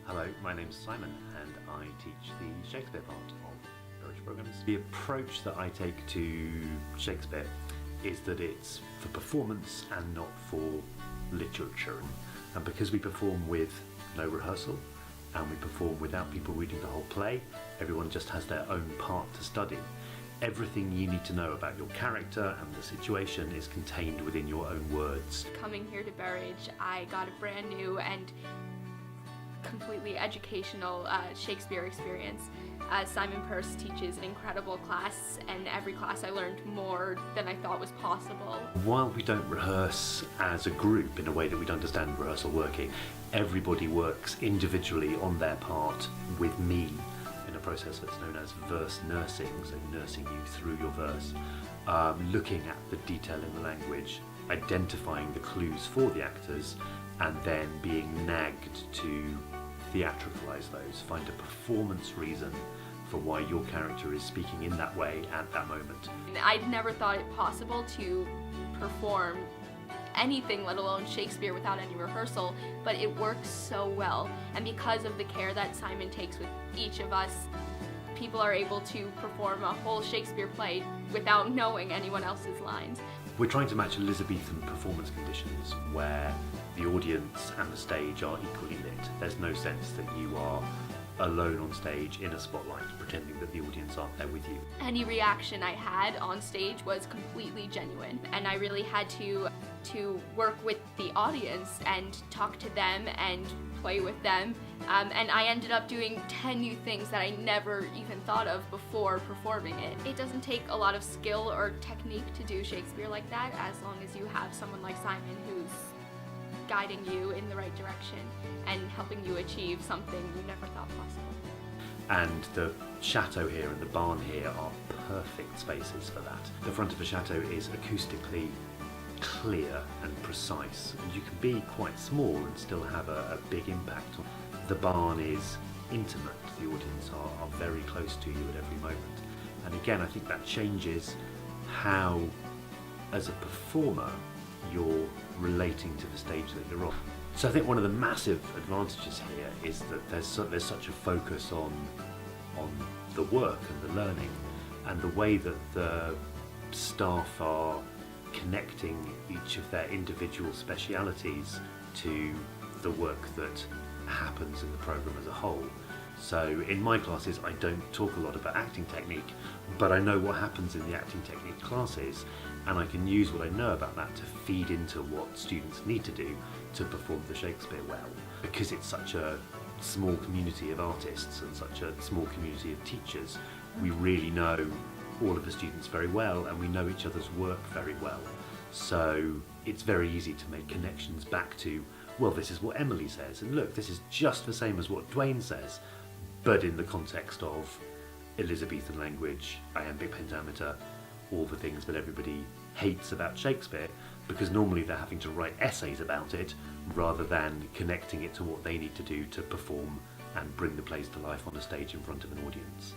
Hello, my name's Simon and I teach the Shakespeare part of Berridge Programs. The approach that I take to Shakespeare is that it's for performance and not for literature. And because we perform with no rehearsal and we perform without people reading the whole play, everyone just has their own part to study. Everything you need to know about your character and the situation is contained within your own words. Coming here to Berridge, I got a brand new and completely educational Shakespeare experience. Simon Peirce teaches an incredible class, and every class I learned more than I thought was possible. While we don't rehearse as a group in a way that we'd understand rehearsal working, everybody works individually on their part with me in a process that's known as verse nursing, so nursing you through your verse, looking at the detail in the language, identifying the clues for the actors, and then being nagged to theatricalize those, find a performance reason for why your character is speaking in that way at that moment. I'd never thought it possible to perform anything, let alone Shakespeare, without any rehearsal, but it works so well. And because of the care that Simon takes with each of us, people are able to perform a whole Shakespeare play without knowing anyone else's lines. We're trying to match Elizabethan performance conditions where the audience and the stage are equally lit. There's no sense that you are alone on stage in a spotlight pretending that the audience aren't there with you. Any reaction I had on stage was completely genuine, and I really had to work with the audience and talk to them and play with them, and I ended up doing 10 new things that I never even thought of before performing it. It doesn't take a lot of skill or technique to do Shakespeare like that, as long as you have someone like Simon who's guiding you in the right direction and helping you achieve something you never thought possible. And the chateau here and the barn here are perfect spaces for that. The front of the chateau is acoustically clear and precise, and you can be quite small and still have a big impact. The barn is intimate, the audience are very close to you at every moment. And again, I think that changes how, as a performer, you're relating to the stage that you're on. So I think one of the massive advantages here is that there's such a focus on the work and the learning, and the way that the staff are connecting each of their individual specialities to the work that happens in the program as a whole. So in my classes I don't talk a lot about acting technique, but I know what happens in the acting technique classes, and I can use what I know about that to feed into what students need to do to perform the Shakespeare well. Because it's such a small community of artists and such a small community of teachers, we really know all of the students very well, and we know each other's work very well. So it's very easy to make connections back to, well, this is what Emily says, and look, this is just the same as what Dwayne says, but in the context of Elizabethan language, iambic pentameter, all the things that everybody hates about Shakespeare, because normally they're having to write essays about it rather than connecting it to what they need to do to perform and bring the plays to life on a stage in front of an audience.